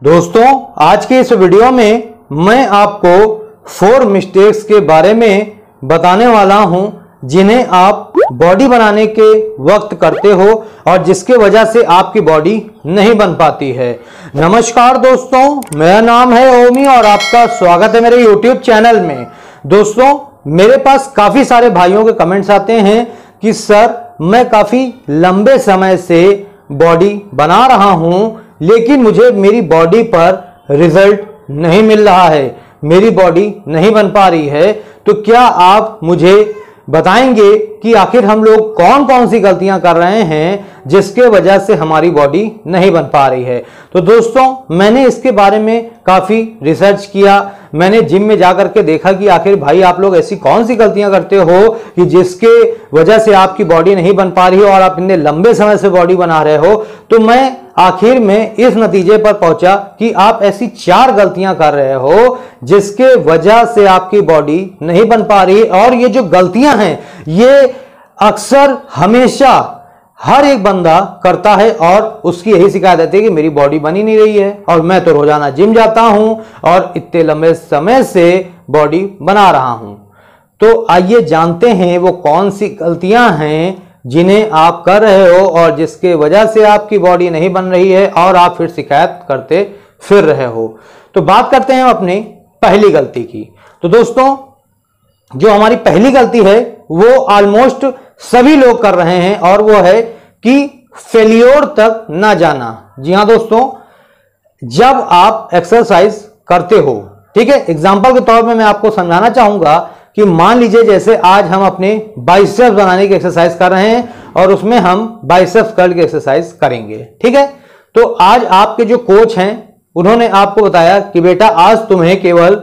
दोस्तों, आज के इस वीडियो में मैं आपको 4 मिस्टेक्स के बारे में बताने वाला हूं जिन्हें आप बॉडी बनाने के वक्त करते हो और जिसके वजह से आपकी बॉडी नहीं बन पाती है। नमस्कार दोस्तों, मेरा नाम है ओमी और आपका स्वागत है मेरे YouTube चैनल में। दोस्तों, मेरे पास काफी सारे भाइयों के कमेंट्स आते हैं कि सर मैं काफी लंबे समय से बॉडी बना रहा हूं लेकिन मुझे मेरी बॉडी पर रिजल्ट नहीं मिल रहा है, मेरी बॉडी नहीं बन पा रही है। तो क्या आप मुझे बताएंगे कि आखिर हम लोग कौन कौन सी गलतियां कर रहे हैं जिसके वजह से हमारी बॉडी नहीं बन पा रही है। तो दोस्तों, मैंने इसके बारे में काफी रिसर्च किया। मैंने जिम में जाकर के देखा कि आखिर भाई आप लोग ऐसी कौन सी गलतियां करते हो कि जिसके वजह से आपकी बॉडी नहीं बन पा रही हो और आप इतने लंबे समय से बॉडी बना रहे हो। तो मैं आखिर में इस नतीजे पर पहुंचा कि आप ऐसी 4 गलतियां कर रहे हो जिसके वजह से आपकी बॉडी नहीं बन पा रही। और ये जो गलतियां हैं ये अक्सर हमेशा हर एक बंदा करता है और उसकी यही शिकायत रहती है कि मेरी बॉडी बनी नहीं रही है और मैं तो रोजाना जिम जाता हूं और इतने लंबे समय से बॉडी बना रहा हूं। तो आइए जानते हैं वो कौन सी गलतियां हैं जिन्हें आप कर रहे हो और जिसके वजह से आपकी बॉडी नहीं बन रही है और आप फिर शिकायत करते फिर रहे हो। तो बात करते हैं अपनी पहली गलती की। तो दोस्तों, जो हमारी पहली गलती है वो ऑलमोस्ट सभी लोग कर रहे हैं और वो है कि फेल्योर तक ना जाना। जी हां दोस्तों, जब आप एक्सरसाइज करते हो, ठीक है, एग्जांपल के तौर पे मैं आपको समझाना चाहूंगा कि मान लीजिए जैसे आज हम अपने बाइसेप्स बनाने की एक्सरसाइज कर रहे हैं और उसमें हम बाइसेप्स कर्ल की एक्सरसाइज करेंगे, ठीक है। तो आज आपके जो कोच हैं उन्होंने आपको बताया कि बेटा आज तुम्हें केवल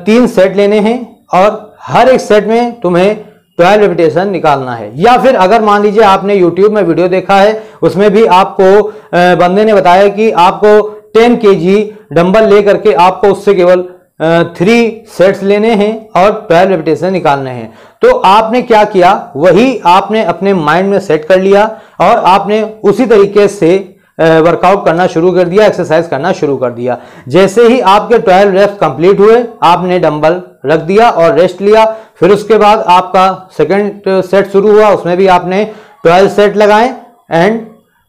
3 सेट लेने हैं और हर एक सेट में तुम्हें 12 रेपिटेशन निकालना है। या फिर अगर मान लीजिए आपने YouTube में वीडियो देखा है, उसमें भी आपको बंदे ने बताया कि आपको 10 kg डंबल लेकर के आपको उससे केवल 3 सेट्स लेने हैं और 12 रेपिटेशन निकालने हैं। तो आपने क्या किया, वही आपने अपने माइंड में सेट कर लिया और आपने उसी तरीके से वर्कआउट करना शुरू कर दिया, एक्सरसाइज करना शुरू कर दिया। जैसे ही आपके 12 रेप्स कंप्लीट हुए, आपने डंबल रख दिया और रेस्ट लिया। फिर उसके बाद आपका सेकंड सेट शुरू हुआ, उसमें भी आपने 12 सेट लगाए एंड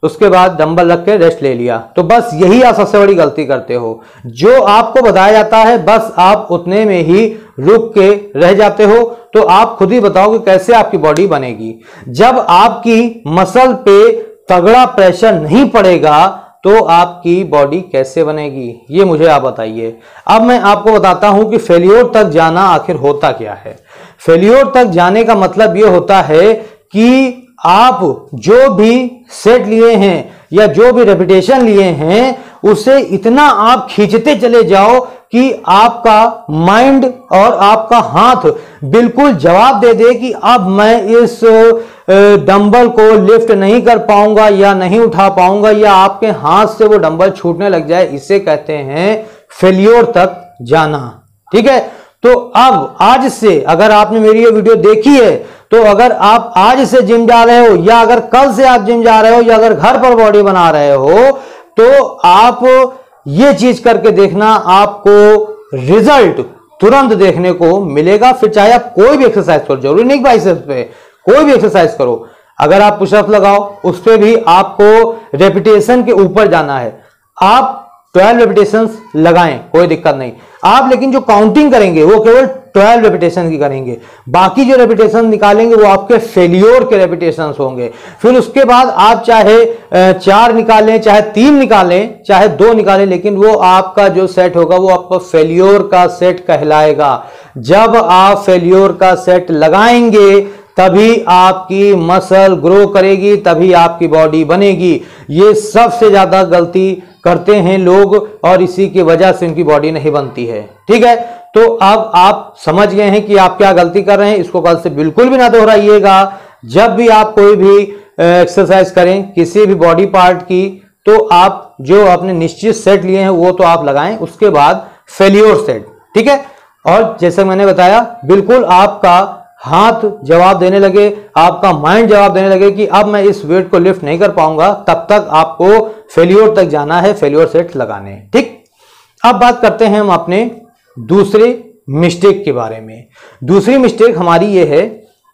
उसके बाद डंबल रख के रेस्ट ले लिया। तो बस यही आप सबसे बड़ी गलती करते हो। जो आपको बताया जाता है बस आप उतने में ही रुक के रह जाते हो। तो आप खुद ही बताओ कि कैसे आपकी बॉडी बनेगी। जब आपकी मसल पे तगड़ा प्रेशर नहीं पड़ेगा तो आपकी बॉडी कैसे बनेगी, ये मुझे आप बताइए। अब मैं आपको बताता हूं कि फेल्योर तक जाना आखिर होता क्या है। फेल्योर तक जाने का मतलब ये होता है कि आप जो भी सेट लिए हैं या जो भी रेपिटेशन लिए हैं उसे इतना आप खींचते चले जाओ कि आपका माइंड और आपका हाथ बिल्कुल जवाब दे दे कि अब मैं इस डंबल को लिफ्ट नहीं कर पाऊंगा या नहीं उठा पाऊंगा, या आपके हाथ से वो डंबल छूटने लग जाए। इसे कहते हैं फेल्योर तक जाना, ठीक है। तो अब आज से अगर आपने मेरी ये वीडियो देखी है तो अगर आप आज से जिम जा रहे हो या अगर कल से आप जिम जा रहे हो या अगर घर पर बॉडी बना रहे हो तो आप ये चीज करके देखना, आपको रिजल्ट तुरंत देखने को मिलेगा। फिर चाहे आप कोई भी एक्सरसाइज करो, जरूरी नहीं बाइसेप्स पे, कोई भी एक्सरसाइज करो। अगर आप पुशअप लगाओ उस पे भी आपको रेपिटेशन के ऊपर जाना है। आप 12 रेपिटेशंस लगाएं, कोई दिक्कत नहीं। आप लेकिन जो काउंटिंग करेंगे वो केवल 12 रेपिटेशन की करेंगे। बाकी जो रेपिटेशन निकालेंगे वो आपके फेल्योर के रेपिटेशंस होंगे। फिर उसके बाद आप चाहे 4 निकालें, चाहे 3 निकालें, चाहे 2 निकालें, लेकिन वो आपका जो सेट होगा वो आपका फेल्योर का सेट कहलाएगा। जब आप फेल्योर का सेट लगाएंगे तभी आपकी मसल ग्रो करेगी, तभी आपकी बॉडी बनेगी। ये सबसे ज्यादा गलती करते हैं लोग और इसी की वजह से उनकी बॉडी नहीं बनती है, ठीक है। तो अब आप समझ गए हैं कि आप क्या गलती कर रहे हैं। इसको कल से बिल्कुल भी ना दोहराइएगा। जब भी आप कोई भी एक्सरसाइज करें किसी भी बॉडी पार्ट की, तो आप जो अपने निश्चित सेट लिए हैं वो तो आप लगाएं, उसके बाद फेल्योर सेट, ठीक है। और जैसे मैंने बताया बिल्कुल आपका हाथ जवाब देने लगे, आपका माइंड जवाब देने लगे कि अब मैं इस वेट को लिफ्ट नहीं कर पाऊंगा, तब तक आपको फेल्योर तक जाना है, फेल्योर सेट लगाने हैं। ठीक, अब बात करते हैं हम अपने दूसरे मिस्टेक के बारे में। दूसरी मिस्टेक हमारी ये है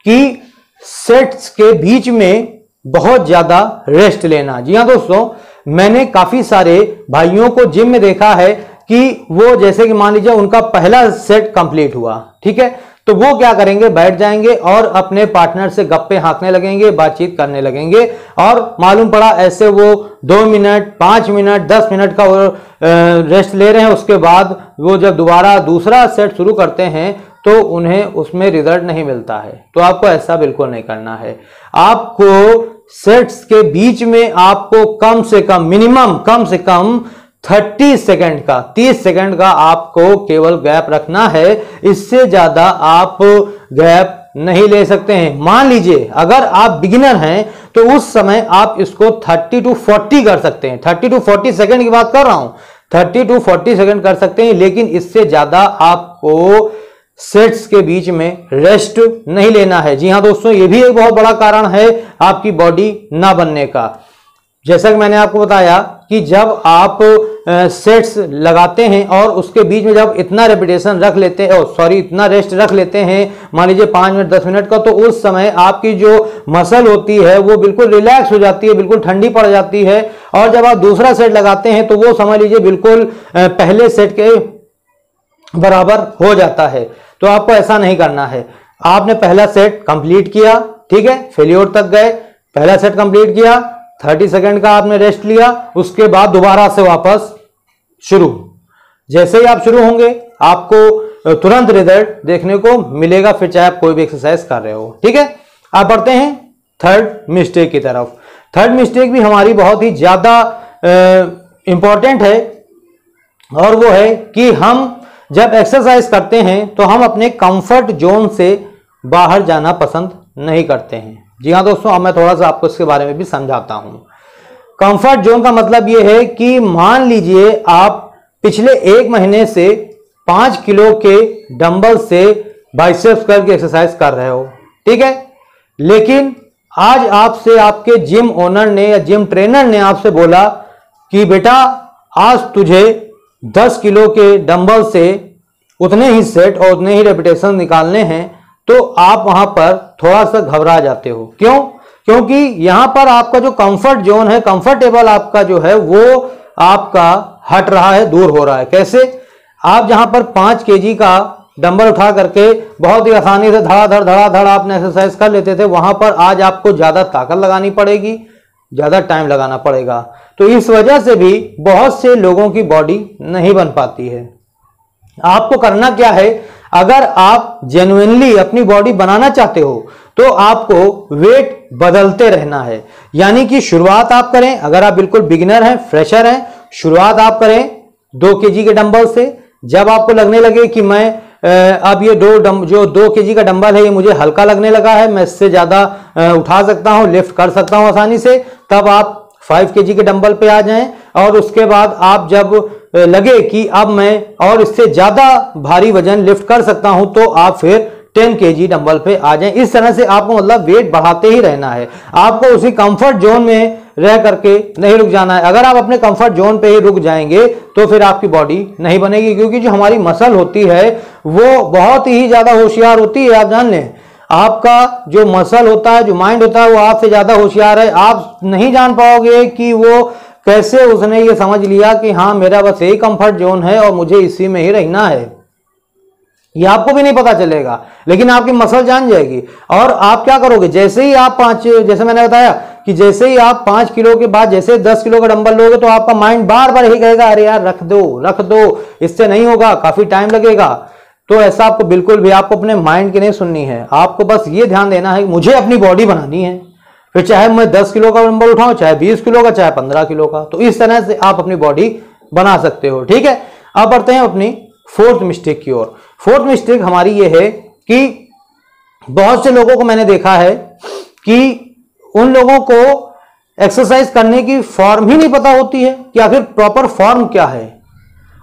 कि सेट्स के बीच में बहुत ज्यादा रेस्ट लेना। जी हाँ दोस्तों, मैंने काफी सारे भाइयों को जिम में देखा है कि वो जैसे कि मान लीजिए उनका पहला सेट कंप्लीट हुआ, ठीक है, तो वो क्या करेंगे, बैठ जाएंगे और अपने पार्टनर से गप्पे हाँकने लगेंगे, बातचीत करने लगेंगे, और मालूम पड़ा ऐसे वो 2 मिनट 5 मिनट 10 मिनट का वो रेस्ट ले रहे हैं। उसके बाद वो जब दोबारा दूसरा सेट शुरू करते हैं तो उन्हें उसमें रिजल्ट नहीं मिलता है। तो आपको ऐसा बिल्कुल नहीं करना है। आपको सेट्स के बीच में आपको कम से कम मिनिमम कम से कम 30 सेकंड का 30 सेकंड का आपको केवल गैप रखना है। इससे ज्यादा आप गैप नहीं ले सकते हैं। मान लीजिए अगर आप बिगिनर हैं तो उस समय आप इसको 30 to 40 कर सकते हैं। 30 to 40 सेकंड की बात कर रहा हूं, 30 to 40 सेकंड कर सकते हैं, लेकिन इससे ज्यादा आपको सेट्स के बीच में रेस्ट नहीं लेना है। जी हां दोस्तों, यह भी एक बहुत बड़ा कारण है आपकी बॉडी ना बनने का। जैसा कि मैंने आपको बताया कि जब आप सेट्स लगाते हैं और उसके बीच में जब इतना रेपिटेशन रख लेते हैं, इतना रेस्ट रख लेते हैं, मान लीजिए 5 मिनट 10 मिनट का, तो उस समय आपकी जो मसल होती है वो बिल्कुल रिलैक्स हो जाती है, बिल्कुल ठंडी पड़ जाती है। और जब आप दूसरा सेट लगाते हैं तो वो समझ लीजिए बिल्कुल पहले सेट के बराबर हो जाता है। तो आपको ऐसा नहीं करना है। आपने पहला सेट कंप्लीट किया, ठीक है, फेल्योर तक गए, पहला सेट कंप्लीट किया, 30 सेकंड का आपने रेस्ट लिया, उसके बाद दोबारा से वापस शुरू। जैसे ही आप शुरू होंगे आपको तुरंत रिजल्ट देखने को मिलेगा, फिर चाहे आप कोई भी एक्सरसाइज कर रहे हो। ठीक है, आप बढ़ते हैं थर्ड मिस्टेक की तरफ। थर्ड मिस्टेक भी हमारी बहुत ही ज्यादा इंपॉर्टेंट है, और वो है कि हम जब एक्सरसाइज करते हैं तो हम अपने कंफर्ट जोन से बाहर जाना पसंद नहीं करते हैं। जी हाँ दोस्तों, अब मैं थोड़ा सा आपको इसके बारे में भी समझाता हूं। कंफर्ट जोन का मतलब यह है कि मान लीजिए आप पिछले 1 महीने से 5 किलो के डंबल से बाइसेप्स कर्ल की एक्सरसाइज कर रहे हो, ठीक है, लेकिन आज आपसे आपके जिम ओनर ने या जिम ट्रेनर ने आपसे बोला कि बेटा आज तुझे 10 किलो के डंबल से उतने ही सेट और उतने ही रेपिटेशन निकालने हैं, तो आप वहां पर थोड़ा सा घबरा जाते हो। क्यों? क्योंकि यहां पर आपका जो कंफर्ट जोन है, कंफर्टेबल आपका जो है वो आपका हट रहा है, दूर हो रहा है। कैसे? आप जहां पर 5 केजी का डंबल उठा करके बहुत ही आसानी से धड़ाधड़ आपने एक्सरसाइज कर लेते थे, वहां पर आज आपको ज्यादा ताकत लगानी पड़ेगी, ज्यादा टाइम लगाना पड़ेगा। तो इस वजह से भी बहुत से लोगों की बॉडी नहीं बन पाती है। आपको करना क्या है? अगर आप जेन्युइनली अपनी बॉडी बनाना चाहते हो तो आपको वेट बदलते रहना है। यानी कि शुरुआत आप करें, अगर आप बिल्कुल बिगिनर हैं, फ्रेशर हैं, शुरुआत आप करें 2 केजी के डंबल से। जब आपको लगने लगे कि मैं अब ये जो 2 केजी का डंबल है ये मुझे हल्का लगने लगा है, मैं इससे ज्यादा उठा सकता हूं, लिफ्ट कर सकता हूं आसानी से, तब आप 5 केजी के डंबल पे आ जाएं। और उसके बाद आप जब लगे कि अब मैं और इससे ज्यादा भारी वजन लिफ्ट कर सकता हूं, तो आप फिर 10 केजी डंबल पे आ जाएं। इस तरह से आपको मतलब वेट बढ़ाते ही रहना है। आपको उसी कंफर्ट जोन में रह करके नहीं रुक जाना है। अगर आप अपने कंफर्ट जोन पे ही रुक जाएंगे तो फिर आपकी बॉडी नहीं बनेगी, क्योंकि जो हमारी मसल होती है वो बहुत ही ज्यादा होशियार होती है। आप जान लें, आपका जो मसल होता है, जो माइंड होता है, वो आपसे ज्यादा होशियार है। आप नहीं जान पाओगे कि वो कैसे उसने ये समझ लिया कि हाँ मेरा बस यही कंफर्ट जोन है और मुझे इसी में ही रहना है। ये आपको भी नहीं पता चलेगा, लेकिन आपकी मसल जान जाएगी। और आप क्या करोगे, जैसे ही आप जैसे मैंने बताया कि जैसे ही आप 5 किलो के बाद जैसे 10 किलो का डंबल लोगे तो आपका माइंड बार बार यही कहेगा, अरे यार रख दो, इससे नहीं होगा, काफी टाइम लगेगा। तो ऐसा आपको बिल्कुल भी, आपको अपने माइंड की नहीं सुननी है। आपको बस ये ध्यान देना है कि मुझे अपनी बॉडी बनानी है, फिर चाहे मैं 10 किलो का डंबल उठाऊं, चाहे 20 किलो का, चाहे 15 किलो का। तो इस तरह से आप अपनी बॉडी बना सकते हो। ठीक है, अब बढ़ते हैं अपनी 4th मिस्टेक की ओर। 4th मिस्टेक हमारी ये है कि बहुत से लोगों को मैंने देखा है कि उन लोगों को एक्सरसाइज करने की फॉर्म ही नहीं पता होती है कि आखिर प्रॉपर फॉर्म क्या है।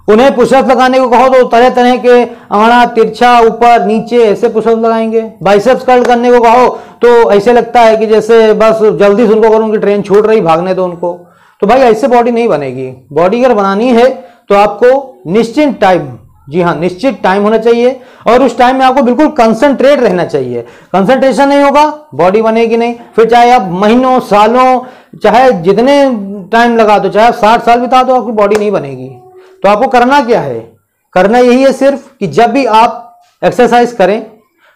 उन्हें पुशअप लगाने को कहो तो तरह तरह के आड़ा तिरछा ऊपर नीचे ऐसे पुशअप लगाएंगे। बाइसेप्स कर्ल करने को कहो तो ऐसे लगता है कि जैसे बस जल्दी से उनको अगर उनकी ट्रेन छूट रही भागने दो उनको। तो भाई ऐसे बॉडी नहीं बनेगी। बॉडी अगर बनानी है तो आपको निश्चित टाइम, जी हाँ निश्चित टाइम होना चाहिए और उस टाइम में आपको बिल्कुल कंसंट्रेट रहना चाहिए। कंसंट्रेशन नहीं होगा बॉडी बनेगी नहीं। फिर चाहे आप महीनों सालों चाहे जितने टाइम लगा दो, चाहे आप 60 साल बिता दो, आपकी बॉडी नहीं बनेगी। तो आपको करना क्या है? करना यही है सिर्फ कि जब भी आप एक्सरसाइज करें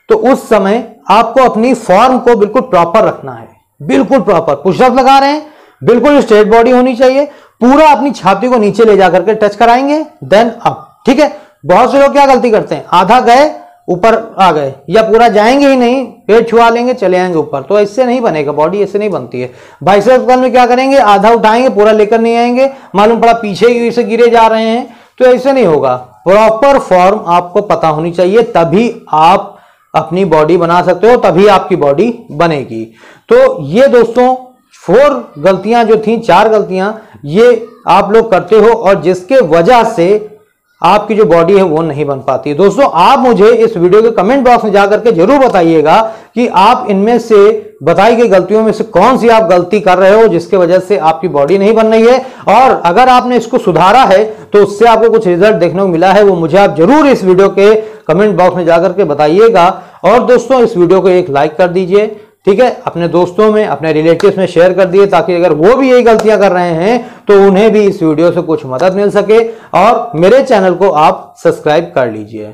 तो उस समय आपको अपनी फॉर्म को बिल्कुल प्रॉपर रखना है, बिल्कुल प्रॉपर। पुशअप लगा रहे हैं, बिल्कुल स्ट्रेट बॉडी होनी चाहिए, पूरा अपनी छाती को नीचे ले जाकर के टच कराएंगे, देन अप। ठीक है। बहुत से लोग क्या गलती करते हैं, आधा गए ऊपर आ गए या पूरा जाएंगे ही नहीं, पेट छुआ लेंगे चले आएंगे ऊपर। तो ऐसे नहीं बनेगा, बॉडी ऐसे नहीं बनती है। बाइसेप्स कर्ल में क्या करेंगे, आधा उठाएंगे पूरा लेकर नहीं आएंगे, मालूम पड़ा पीछे से गिरे जा रहे हैं, तो ऐसे नहीं होगा। प्रॉपर फॉर्म आपको पता होनी चाहिए, तभी आप अपनी बॉडी बना सकते हो, तभी आपकी बॉडी बनेगी। तो ये दोस्तों 4 गलतियां जो थी, 4 गलतियां ये आप लोग करते हो और जिसके वजह से आपकी जो बॉडी है वो नहीं बन पाती। दोस्तों आप मुझे इस वीडियो के कमेंट बॉक्स में जाकर के जरूर बताइएगा कि आप इनमें से बताई गई गलतियों में से कौन सी आप गलती कर रहे हो जिसके वजह से आपकी बॉडी नहीं बन रही है, और अगर आपने इसको सुधारा है तो उससे आपको कुछ रिजल्ट देखने को मिला है, वो मुझे आप जरूर इस वीडियो के कमेंट बॉक्स में जाकर के बताइएगा। और दोस्तों इस वीडियो को एक लाइक कर दीजिए, ठीक है, अपने दोस्तों में अपने रिलेटिव्स में शेयर कर दिए, ताकि अगर वो भी यही गलतियां कर रहे हैं तो उन्हें भी इस वीडियो से कुछ मदद मिल सके। और मेरे चैनल को आप सब्सक्राइब कर लीजिए।